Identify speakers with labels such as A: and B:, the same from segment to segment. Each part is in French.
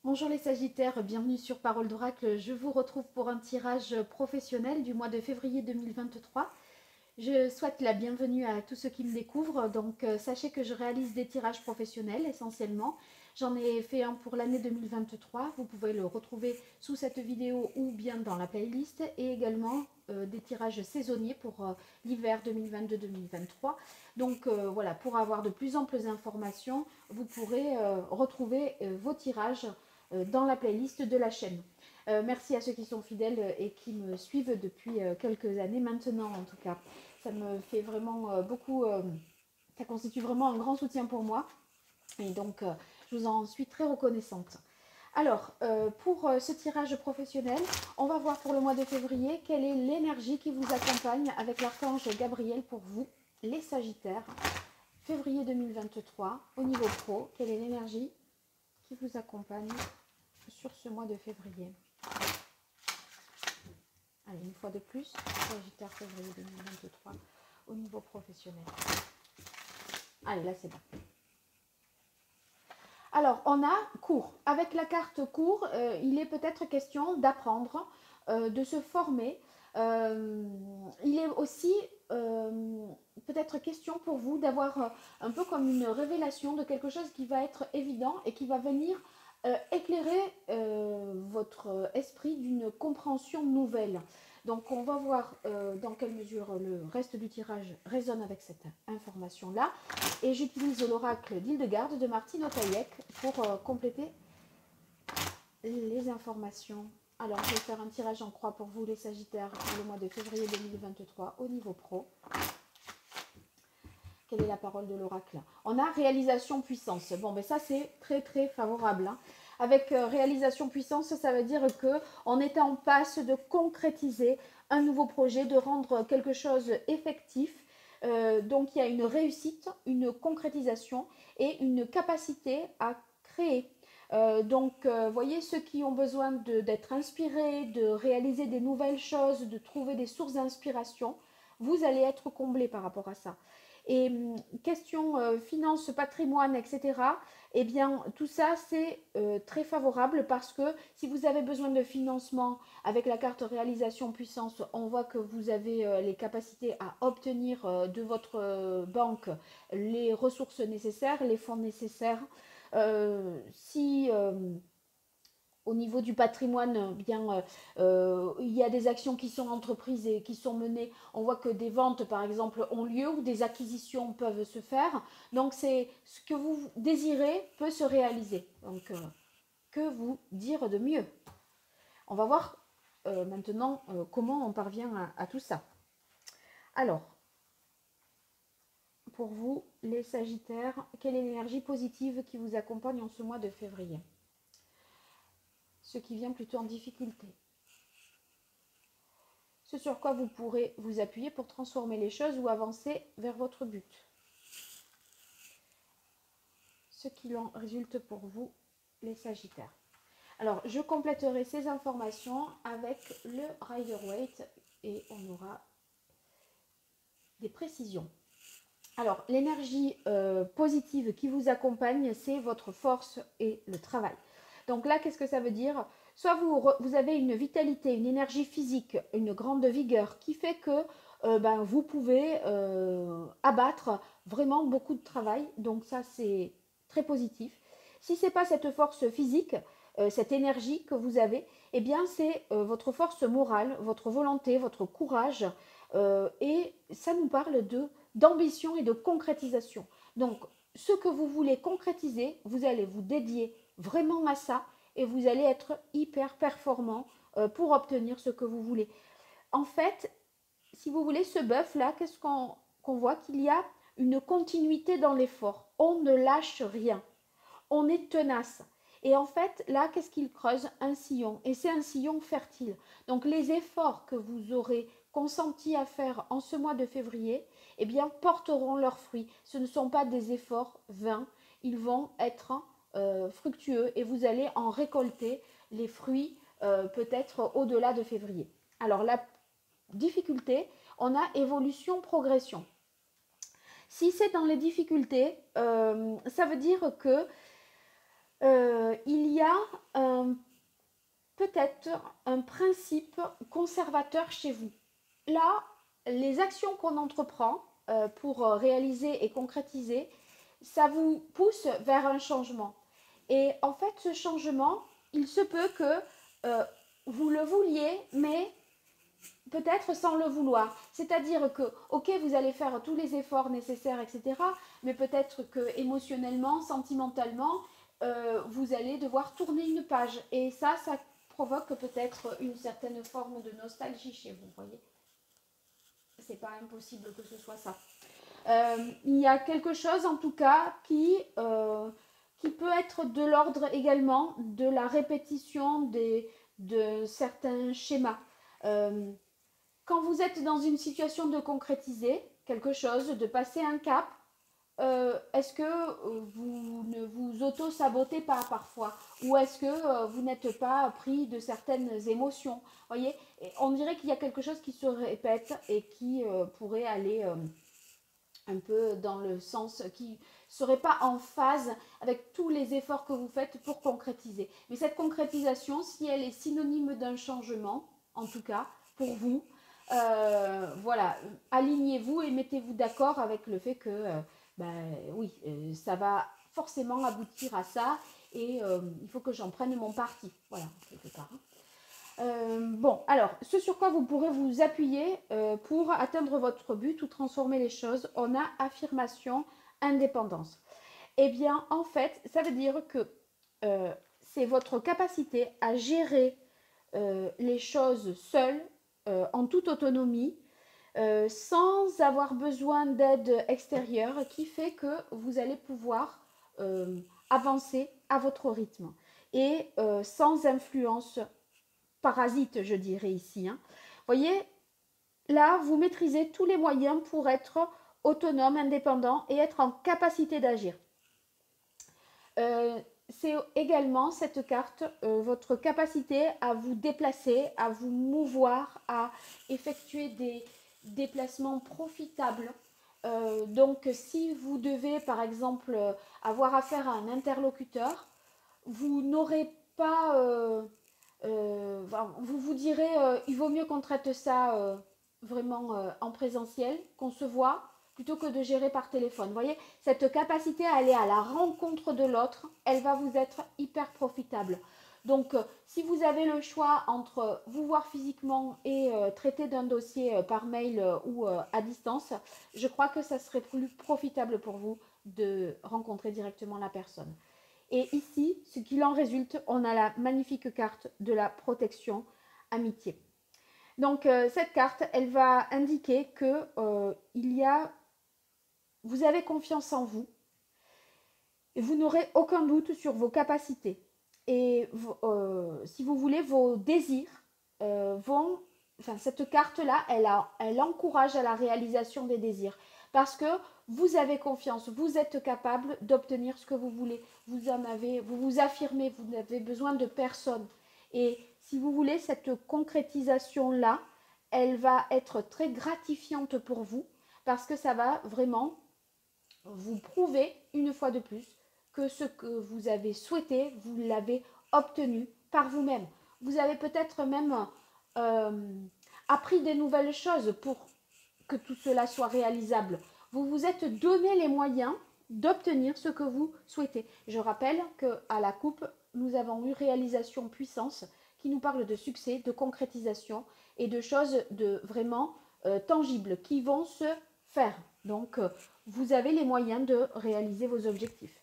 A: Bonjour les Sagittaires, bienvenue sur Parole d'Oracle. Je vous retrouve pour un tirage professionnel du mois de février 2023. Je souhaite la bienvenue à tous ceux qui me découvrent. Donc sachez que je réalise des tirages professionnels essentiellement. J'en ai fait un pour l'année 2023. Vous pouvez le retrouver sous cette vidéo ou bien dans la playlist. Et également des tirages saisonniers pour l'hiver 2022-2023. Donc voilà, pour avoir de plus amples informations, vous pourrez retrouver vos tirages dans la playlist de la chaîne. Merci à ceux qui sont fidèles et qui me suivent depuis quelques années maintenant en tout cas. Ça me fait vraiment beaucoup, ça constitue vraiment un grand soutien pour moi et donc je vous en suis très reconnaissante. Alors, pour ce tirage professionnel, on va voir pour le mois de février quelle est l'énergie qui vous accompagne avec l'archange Gabriel pour vous, les Sagittaires. Février 2023, au niveau pro, quelle est l'énergie qui vous accompagne sur ce mois de février? Allez, une fois de plus, Sagittaire février 2023 au niveau professionnel. Allez, là c'est bon. Alors, on a cours. Avec la carte cours, il est peut-être question d'apprendre, de se former. Il est aussi peut-être question pour vous d'avoir un peu comme une révélation de quelque chose qui va être évident et qui va venir éclairer votre esprit d'une compréhension nouvelle. Donc on va voir dans quelle mesure le reste du tirage résonne avec cette information-là. Et j'utilise l'oracle d'Hildegarde de Martine Otaïek pour compléter les informations. Alors je vais faire un tirage en croix pour vous les Sagittaires pour le mois de février 2023 au niveau pro. Quelle est la parole de l'oracle? On a réalisation puissance. Bon, ben ça c'est très très favorable. Hein. Avec réalisation puissance, ça veut dire que on est en passe de concrétiser un nouveau projet, de rendre quelque chose effectif. Donc il y a une réussite, une concrétisation et une capacité à créer. Donc, voyez, ceux qui ont besoin d'être inspirés, de réaliser des nouvelles choses, de trouver des sources d'inspiration, vous allez être comblés par rapport à ça. Et question finance, patrimoine, etc. Eh bien, tout ça, c'est très favorable parce que si vous avez besoin de financement avec la carte réalisation puissance, on voit que vous avez les capacités à obtenir de votre banque les ressources nécessaires, les fonds nécessaires. Si au niveau du patrimoine, bien, il y a des actions qui sont entreprises et qui sont menées. On voit que des ventes, par exemple, ont lieu ou des acquisitions peuvent se faire. Donc, c'est ce que vous désirez peut se réaliser. Donc, que vous dire de mieux? On va voir maintenant comment on parvient à tout ça. Alors, pour vous, les Sagittaires, quelle est l'énergie positive qui vous accompagne en ce mois de février? Ce qui vient plutôt en difficulté. Ce sur quoi vous pourrez vous appuyer pour transformer les choses ou avancer vers votre but. Ce qu'il en résulte pour vous, les Sagittaires. Alors, je compléterai ces informations avec le Rider-Waite et on aura des précisions. Alors, l'énergie positive qui vous accompagne, c'est votre force et le travail. Donc là, qu'est-ce que ça veut dire? Soit vous avez une vitalité, une énergie physique, une grande vigueur qui fait que vous pouvez abattre vraiment beaucoup de travail. Donc ça, c'est très positif. Si ce n'est pas cette force physique, cette énergie que vous avez, eh bien c'est votre force morale, votre volonté, votre courage. Et ça nous parle d'ambition et de concrétisation. Donc, ce que vous voulez concrétiser, vous allez vous dédier vraiment à ça et vous allez être hyper performant pour obtenir ce que vous voulez. En fait, si vous voulez, ce bœuf-là, qu'est-ce qu'on voit? Qu'il y a une continuité dans l'effort. On ne lâche rien. On est tenace. Et en fait, là, qu'est-ce qu'il creuse? Un sillon. Et c'est un sillon fertile. Donc, les efforts que vous aurez consenti à faire en ce mois de février, eh bien, porteront leurs fruits. Ce ne sont pas des efforts vains. Ils vont être fructueux et vous allez en récolter les fruits peut-être au-delà de février. Alors, la difficulté, on a évolution, progression. Si c'est dans les difficultés, ça veut dire que il y a peut-être un principe conservateur chez vous. Là, les actions qu'on entreprend pour réaliser et concrétiser, ça vous pousse vers un changement. Et en fait, ce changement, il se peut que vous le vouliez, mais peut-être sans le vouloir. C'est-à-dire que, ok, vous allez faire tous les efforts nécessaires, etc., mais peut-être que émotionnellement, sentimentalement, vous allez devoir tourner une page. Et ça provoque peut-être une certaine forme de nostalgie chez vous, voyez. C'est pas impossible que ce soit ça. Il y a quelque chose en tout cas qui peut être de l'ordre également de la répétition de certains schémas. Quand vous êtes dans une situation de concrétiser quelque chose, de passer un cap, est-ce que vous ne vous auto-sabotez pas parfois? Ou est-ce que vous n'êtes pas pris de certaines émotions? Voyez, on dirait qu'il y a quelque chose qui se répète et qui pourrait aller un peu dans le sens qui ne serait pas en phase avec tous les efforts que vous faites pour concrétiser. Mais cette concrétisation, si elle est synonyme d'un changement, en tout cas pour vous, voilà, alignez-vous et mettez-vous d'accord avec le fait que oui, ça va forcément aboutir à ça et il faut que j'en prenne mon parti. Voilà, quelque part. Bon, alors, ce sur quoi vous pourrez vous appuyer pour atteindre votre but ou transformer les choses, on a affirmation, indépendance. Eh bien, en fait, ça veut dire que c'est votre capacité à gérer les choses seul, en toute autonomie, sans avoir besoin d'aide extérieure, qui fait que vous allez pouvoir avancer à votre rythme et sans influence parasite, je dirais ici. Hein. Voyez, là, vous maîtrisez tous les moyens pour être autonome, indépendant et être en capacité d'agir. C'est également cette carte, votre capacité à vous déplacer, à vous mouvoir, à effectuer des déplacements profitables. Donc, si vous devez, par exemple, avoir affaire à un interlocuteur, vous n'aurez pas... vous vous direz, il vaut mieux qu'on traite ça vraiment en présentiel, qu'on se voit, plutôt que de gérer par téléphone. Vous voyez, cette capacité à aller à la rencontre de l'autre, elle va vous être hyper profitable. Donc, si vous avez le choix entre vous voir physiquement et traiter d'un dossier par mail ou à distance, je crois que ça serait plus profitable pour vous de rencontrer directement la personne. Et ici, ce qu'il en résulte, on a la magnifique carte de la protection amitié. Donc, cette carte, elle va indiquer que vous avez confiance en vous et vous n'aurez aucun doute sur vos capacités. Et si vous voulez, vos désirs cette carte-là, elle encourage à la réalisation des désirs. Parce que vous avez confiance, vous êtes capable d'obtenir ce que vous voulez. Vous vous affirmez, vous n'avez besoin de personne. Et si vous voulez, cette concrétisation-là, elle va être très gratifiante pour vous parce que ça va vraiment vous prouver une fois de plus que ce que vous avez souhaité, vous l'avez obtenu par vous-même. Vous avez peut-être même appris des nouvelles choses pour que tout cela soit réalisable. Vous vous êtes donné les moyens d'obtenir ce que vous souhaitez. Je rappelle qu'à la coupe, nous avons eu réalisation puissance qui nous parle de succès, de concrétisation et de choses vraiment tangibles qui vont se faire. Donc, vous avez les moyens de réaliser vos objectifs.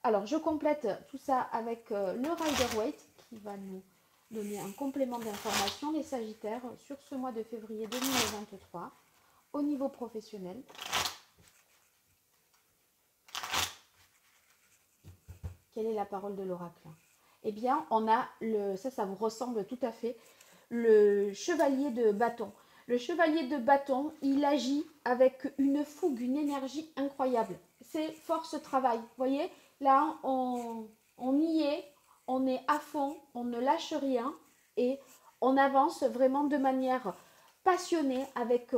A: Alors, je complète tout ça avec le Rider-Waite qui va nous donner un complément d'information, les Sagittaires, sur ce mois de février 2023 au niveau professionnel. Quelle est la parole de l'oracle? Eh bien, on a, ça vous ressemble tout à fait, le chevalier de bâton. Le chevalier de bâton, il agit avec une fougue, une énergie incroyable. C'est force travail. Vous voyez, là, on y est, on est à fond, on ne lâche rien et on avance vraiment de manière passionnée, avec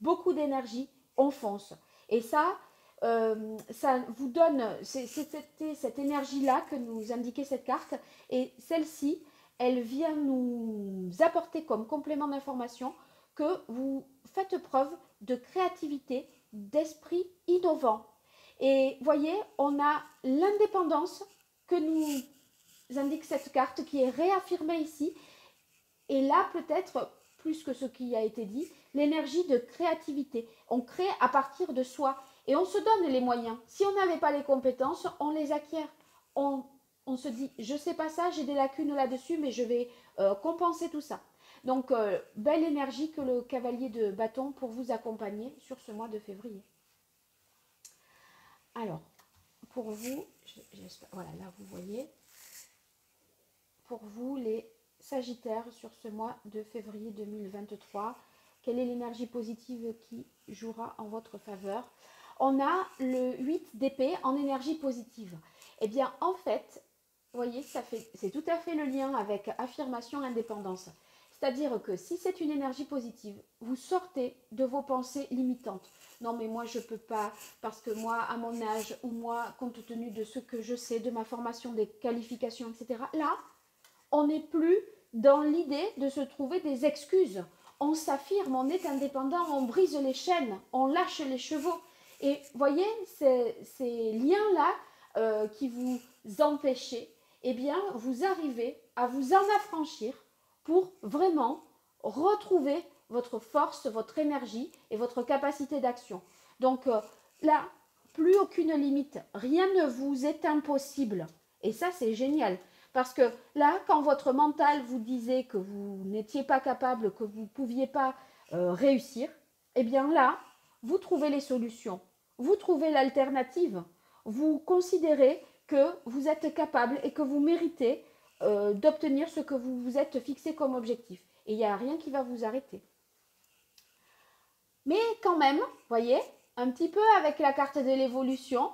A: beaucoup d'énergie, on fonce. Et ça vous donne, c'était cette énergie-là que nous indiquait cette carte. Et celle-ci, elle vient nous apporter comme complément d'information que vous faites preuve de créativité, d'esprit innovant. Et voyez, on a l'indépendance que nous indique cette carte qui est réaffirmée ici. Et là, peut-être, plus que ce qui a été dit, l'énergie de créativité. On crée à partir de soi et on se donne les moyens. Si on n'avait pas les compétences, on les acquiert. On se dit, je ne sais pas ça, j'ai des lacunes là-dessus, mais je vais compenser tout ça. Donc, belle énergie que le cavalier de bâton pour vous accompagner sur ce mois de février. Alors, pour vous, voilà, là vous voyez, pour vous les Sagittaires sur ce mois de février 2023, quelle est l'énergie positive qui jouera en votre faveur? On a le 8 d'épée en énergie positive. Eh bien, en fait, vous voyez, c'est tout à fait le lien avec affirmation, indépendance. C'est-à-dire que si c'est une énergie positive, vous sortez de vos pensées limitantes. Non, mais moi, je ne peux pas, parce que moi, à mon âge, ou moi, compte tenu de ce que je sais, de ma formation, des qualifications, etc. Là, on n'est plus dans l'idée de se trouver des excuses. On s'affirme, on est indépendant, on brise les chaînes, on lâche les chevaux. Et voyez, ces liens-là qui vous empêchaient, eh bien, vous arrivez à vous en affranchir pour vraiment retrouver votre force, votre énergie et votre capacité d'action. Donc là, plus aucune limite, rien ne vous est impossible. Et ça, c'est génial. Parce que là, quand votre mental vous disait que vous n'étiez pas capable, que vous ne pouviez pas réussir, eh bien là, vous trouvez les solutions. Vous trouvez l'alternative. Vous considérez que vous êtes capable et que vous méritez d'obtenir ce que vous vous êtes fixé comme objectif. Et il n'y a rien qui va vous arrêter. Mais quand même, voyez, un petit peu avec la carte de l'évolution,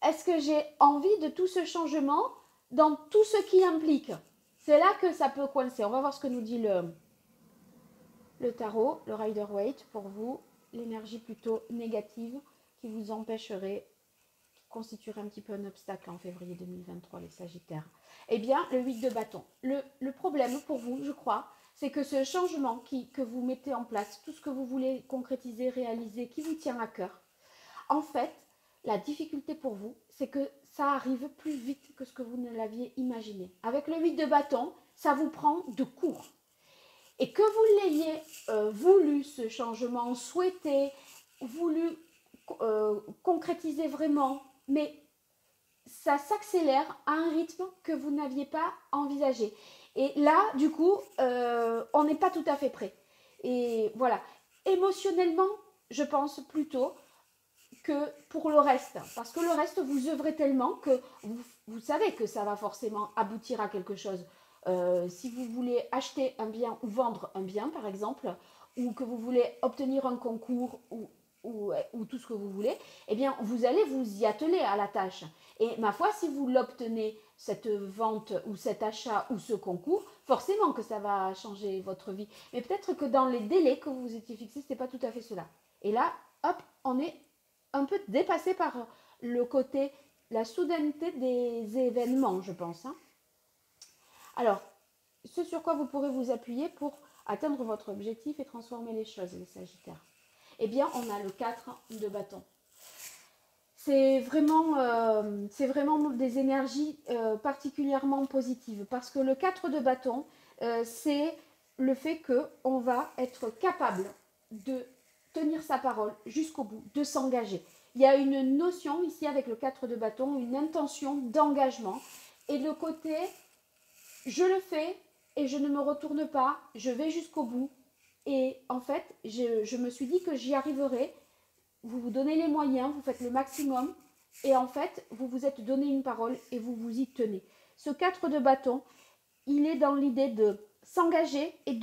A: est-ce que j'ai envie de tout ce changement dans tout ce qui implique? C'est là que ça peut coincer. On va voir ce que nous dit le tarot, le Rider-Waite, pour vous, l'énergie plutôt négative qui vous empêcherait, qui constituerait un petit peu un obstacle en février 2023, les Sagittaires. Eh bien, le 8 de bâton. Le problème pour vous, je crois, c'est que ce changement que vous mettez en place, tout ce que vous voulez concrétiser, réaliser, qui vous tient à cœur, en fait, la difficulté pour vous, c'est que ça arrive plus vite que ce que vous ne l'aviez imaginé. Avec le 8 de bâton, ça vous prend de court. Et que vous l'ayez voulu, ce changement, souhaité, voulu concrétiser vraiment, mais ça s'accélère à un rythme que vous n'aviez pas envisagé. Et là, du coup, on n'est pas tout à fait prêt. Et voilà, émotionnellement, je pense plutôt que pour le reste, parce que le reste, vous œuvrez tellement que vous savez que ça va forcément aboutir à quelque chose. Si vous voulez acheter un bien ou vendre un bien, par exemple, ou que vous voulez obtenir un concours ou tout ce que vous voulez, eh bien, vous allez vous y atteler à la tâche. Et ma foi, si vous l'obtenez, cette vente ou cet achat ou ce concours, forcément que ça va changer votre vie. Mais peut-être que dans les délais que vous vous étiez fixés, ce n'était pas tout à fait cela. Et là, hop, on est un peu dépassé par le côté, la soudaineté des événements, je pense. Alors, ce sur quoi vous pourrez vous appuyer pour atteindre votre objectif et transformer les choses, les Sagittaires. Eh bien, on a le 4 de bâton. C'est vraiment des énergies particulièrement positives parce que le 4 de bâton, c'est le fait qu'on va être capable de tenir sa parole jusqu'au bout, de s'engager. Il y a une notion ici avec le 4 de bâton, une intention d'engagement. Et le côté, je le fais et je ne me retourne pas, je vais jusqu'au bout. Et en fait, je me suis dit que j'y arriverai. Vous vous donnez les moyens, vous faites le maximum. Et en fait, vous vous êtes donné une parole et vous vous y tenez. Ce 4 de bâton, il est dans l'idée de s'engager et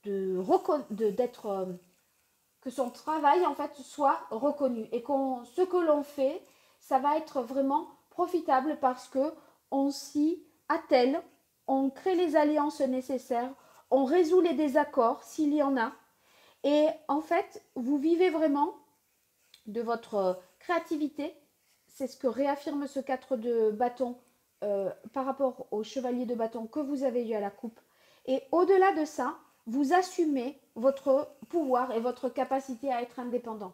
A: d'être que son travail en fait soit reconnu et ce que l'on fait, ça va être vraiment profitable parce que on s'y attelle, on crée les alliances nécessaires, on résout les désaccords s'il y en a. Et en fait, vous vivez vraiment de votre créativité. C'est ce que réaffirme ce 4 de bâton par rapport au chevalier de bâton que vous avez eu à la coupe. Et au-delà de ça, vous assumez votre pouvoir et votre capacité à être indépendant.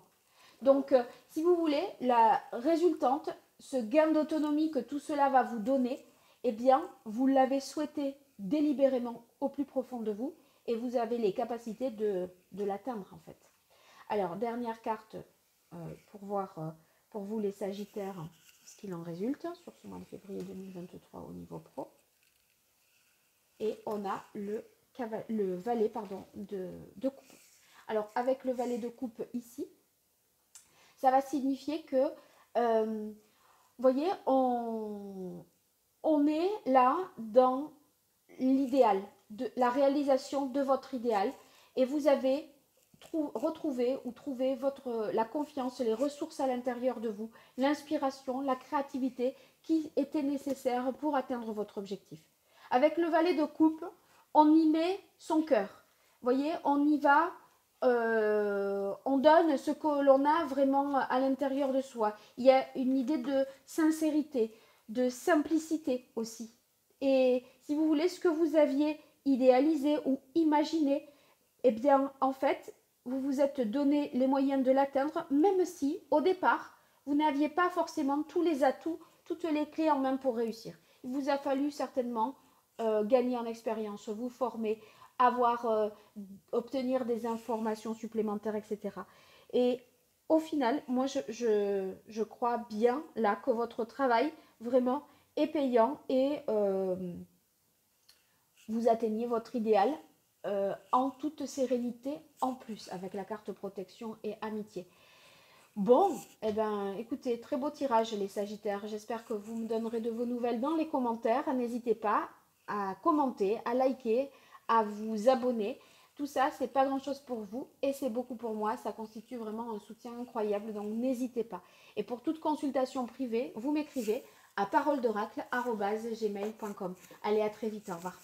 A: Donc, si vous voulez, la résultante, ce gain d'autonomie que tout cela va vous donner, eh bien, vous l'avez souhaité délibérément au plus profond de vous et vous avez les capacités de l'atteindre en fait. Alors, dernière carte pour voir pour vous les Sagittaires ce qu'il en résulte sur ce mois de février 2023 au niveau pro. Et on a le valet de coupe. Alors, avec le valet de coupe ici, ça va signifier que, vous voyez, on est là dans l'idéal, de la réalisation de votre idéal. Et vous avez retrouvé ou trouvé la confiance, les ressources à l'intérieur de vous, l'inspiration, la créativité qui était nécessaire pour atteindre votre objectif. Avec le valet de coupe, on y met son cœur. Vous voyez, on y va, on donne ce que l'on a vraiment à l'intérieur de soi. Il y a une idée de sincérité, de simplicité aussi. Et si vous voulez, ce que vous aviez idéalisé ou imaginé, eh bien, en fait, vous vous êtes donné les moyens de l'atteindre, même si, au départ, vous n'aviez pas forcément tous les atouts, toutes les clés en main pour réussir. Il vous a fallu certainement gagner en expérience, vous former, obtenir des informations supplémentaires, etc. Et au final, moi, je crois bien là que votre travail vraiment est payant et vous atteignez votre idéal en toute sérénité en plus avec la carte protection et amitié. Bon, eh ben, écoutez, très beau tirage les Sagittaires. J'espère que vous me donnerez de vos nouvelles dans les commentaires. N'hésitez pas à commenter, à liker, à vous abonner. Tout ça, c'est pas grand-chose pour vous et c'est beaucoup pour moi. Ça constitue vraiment un soutien incroyable, donc n'hésitez pas. Et pour toute consultation privée, vous m'écrivez à paroledoracle@gmail.com. Allez, à très vite, au revoir.